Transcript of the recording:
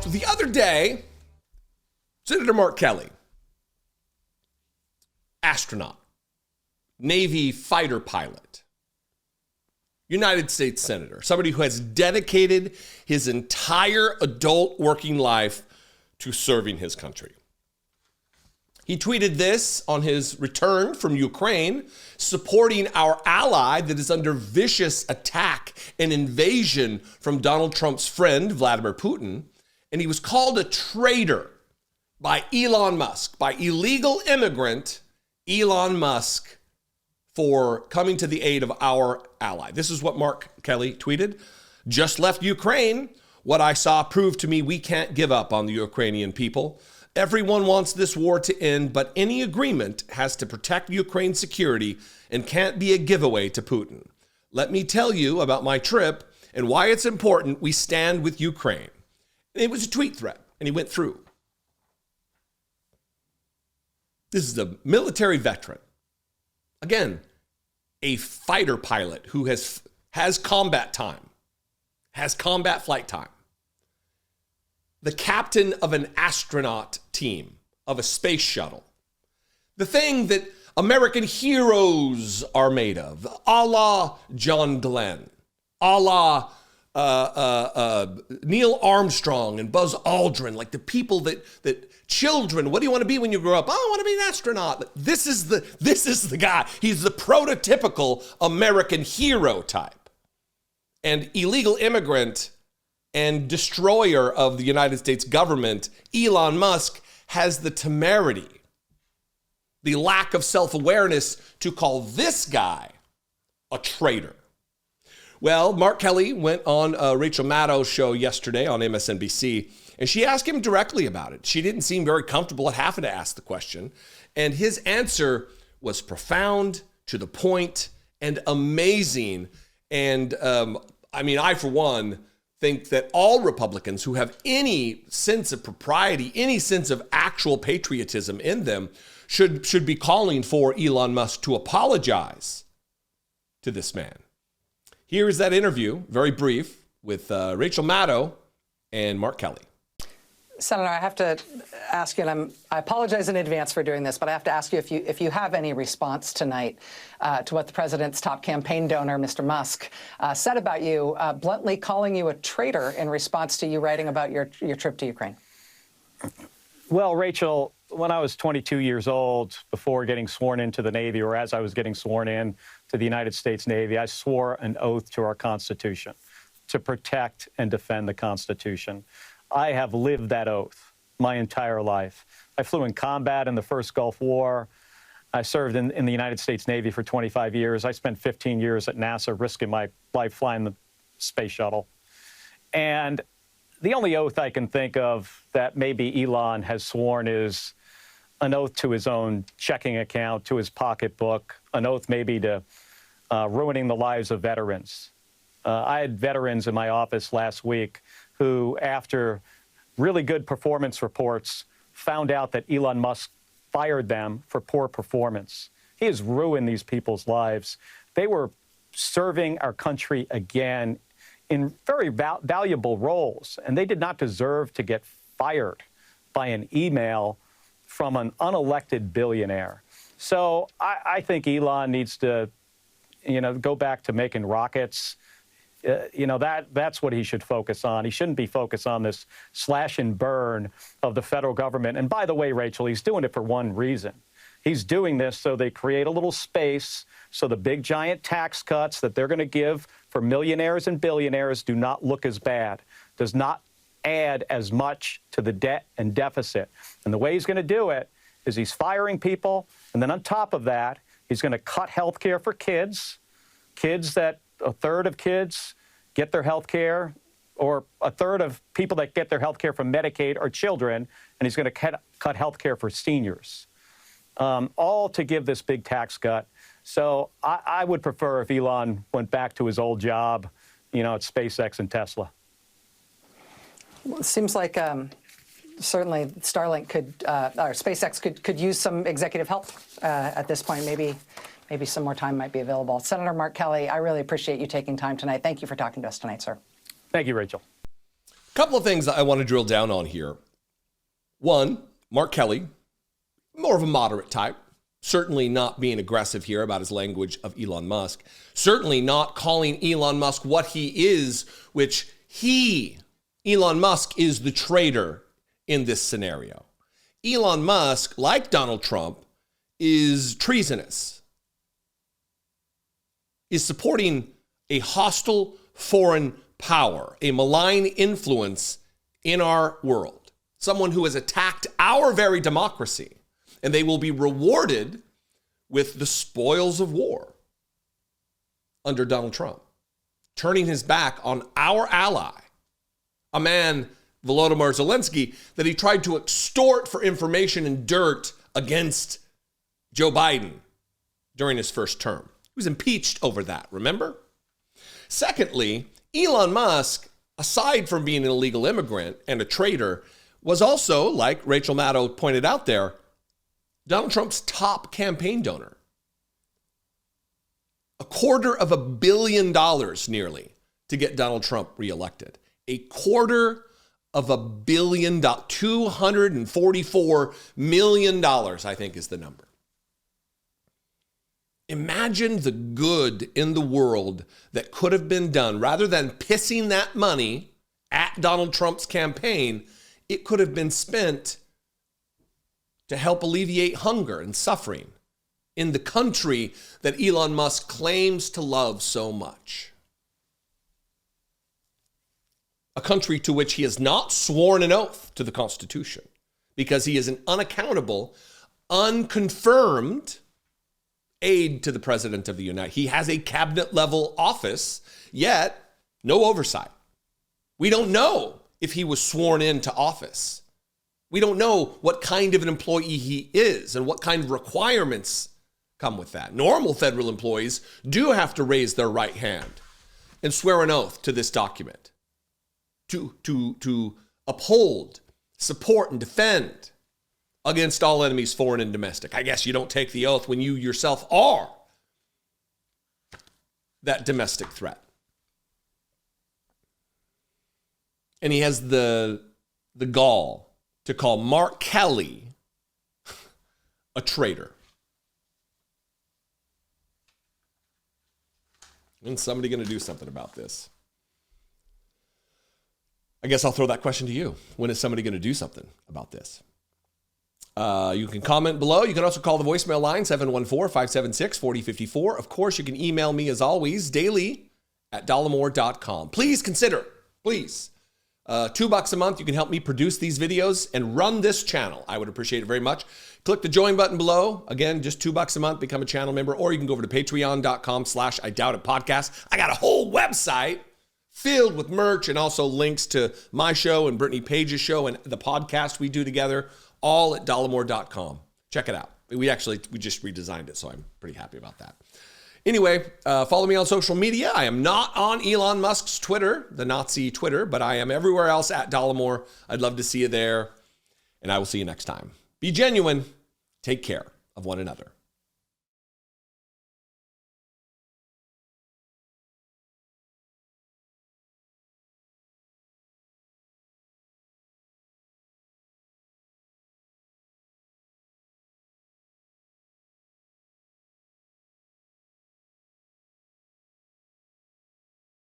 the other day, Senator Mark Kelly, astronaut, Navy fighter pilot, United States Senator, somebody who has dedicated his entire adult working life to serving his country. He tweeted this on his return from Ukraine, supporting our ally that is under vicious attack and invasion from Donald Trump's friend, Vladimir Putin. And he was called a traitor by Elon Musk, by illegal immigrant Elon Musk, for coming to the aid of our ally. This is what Mark Kelly tweeted. Just left Ukraine. What I saw proved to me we can't give up on the Ukrainian people. Everyone wants this war to end, but any agreement has to protect Ukraine's security and can't be a giveaway to Putin. Let me tell you about my trip and why it's important we stand with Ukraine. And it was a tweet thread, and he went through. This is a military veteran. Again, a fighter pilot who has combat time, has combat flight time. The captain of an astronaut team, of a space shuttle. The thing that American heroes are made of, a la John Glenn, a la Neil Armstrong and Buzz Aldrin, like the people that children, what do you want to be when you grow up? Oh, I want to be an astronaut. This is the guy. He's the prototypical American hero type. And illegal immigrant and destroyer of the United States government, Elon Musk, has the temerity, the lack of self-awareness to call this guy a traitor. Well, Mark Kelly went on Rachel Maddow's show yesterday on MSNBC, and she asked him directly about it. She didn't seem very comfortable at having to ask the question, and his answer was profound, to the point, and amazing. And I, for one, think that all Republicans who have any sense of propriety, any sense of actual patriotism in them, should be calling for Elon Musk to apologize to this man. Here is that interview, very brief, with Rachel Maddow and Mark Kelly. Senator, I have to ask you, and I apologize in advance for doing this, but I have to ask you if you have any response tonight to what the president's top campaign donor, Mr. Musk, said about you, bluntly calling you a traitor in response to you writing about your trip to Ukraine. Well, Rachel, when I was 22 years old, before getting sworn into the Navy, or as I was getting sworn in to the United States Navy, I swore an oath to our Constitution to protect and defend the Constitution. I have lived that oath my entire life. I flew in combat in the first Gulf War. I served in the United States Navy for 25 years. I spent 15 years at NASA risking my life flying the space shuttle. And the only oath I can think of that maybe Elon has sworn is an oath to his own checking account, to his pocketbook, an oath maybe to ruining the lives of veterans. I had veterans in my office last week who, after really good performance reports, found out that Elon Musk fired them for poor performance. He has ruined these people's lives. They were serving our country again in very valuable roles, and they did not deserve to get fired by an email from an unelected billionaire. So I think Elon needs to, go back to making rockets. That's what he should focus on. He shouldn't be focused on this slash and burn of the federal government. And by the way, Rachel, he's doing it for one reason. He's doing this so they create a little space so the big giant tax cuts that they're going to give for millionaires and billionaires do not look as bad, does not add as much to the debt and deficit. And the way he's going to do it is he's firing people, and then on top of that, he's going to cut health care for kids that a third of kids get their health care, or a third of people that get their health care from Medicaid are children, and he's going to cut health care for seniors, all to give this big tax cut. So I would prefer if Elon went back to his old job, at SpaceX and Tesla. Well, it seems like certainly Starlink or SpaceX could use some executive help at this point. Maybe some more time might be available. Senator Mark Kelly, I really appreciate you taking time tonight. Thank you for talking to us tonight, sir. Thank you, Rachel. Couple of things I want to drill down on here. One, Mark Kelly, more of a moderate type, certainly not being aggressive here about his language of Elon Musk, certainly not calling Elon Musk what he is, which Elon Musk is the traitor in this scenario. Elon Musk, like Donald Trump, is treasonous, is supporting a hostile foreign power, a malign influence in our world, someone who has attacked our very democracy, and they will be rewarded with the spoils of war under Donald Trump, turning his back on our ally, a man, Volodymyr Zelensky, that he tried to extort for information and dirt against Joe Biden during his first term. He was impeached over that, remember? Secondly, Elon Musk, aside from being an illegal immigrant and a traitor, was also, like Rachel Maddow pointed out there, Donald Trump's top campaign donor. $250 million nearly to get Donald Trump reelected. $250 million, $244 million, I think is the number. Imagine the good in the world that could have been done. Rather than pissing that money at Donald Trump's campaign, it could have been spent to help alleviate hunger and suffering in the country that Elon Musk claims to love so much. A country to which he has not sworn an oath to the Constitution because he is an unaccountable, unconfirmed aide to the President of the United States. He has a cabinet level office, yet no oversight. We don't know if he was sworn into office. We don't know what kind of an employee he is and what kind of requirements come with that. Normal federal employees do have to raise their right hand and swear an oath to this document to uphold, support, and defend against all enemies, foreign and domestic. I guess you don't take the oath when you yourself are that domestic threat. And he has the gall to call Mark Kelly a traitor. When's somebody going to do something about this? I guess I'll throw that question to you. When is somebody going to do something about this? You can comment below. You can also call the voicemail line, 714-576-4054. Of course, you can email me, as always, daily at dollemore.com. Please consider, $2 a month. You can help me produce these videos and run this channel. I would appreciate it very much. Click the join button below. Again, just $2 a month, become a channel member, or you can go over to patreon.com/IDoubtItPodcast. I got a whole website filled with merch and also links to my show and Brittany Page's show and the podcast we do together, all at dollemore.com. Check it out. We just redesigned it, so I'm pretty happy about that. Anyway, follow me on social media. I am not on Elon Musk's Twitter, the Nazi Twitter, but I am everywhere else at Dollemore. I'd love to see you there, and I will see you next time. Be genuine. Take care of one another.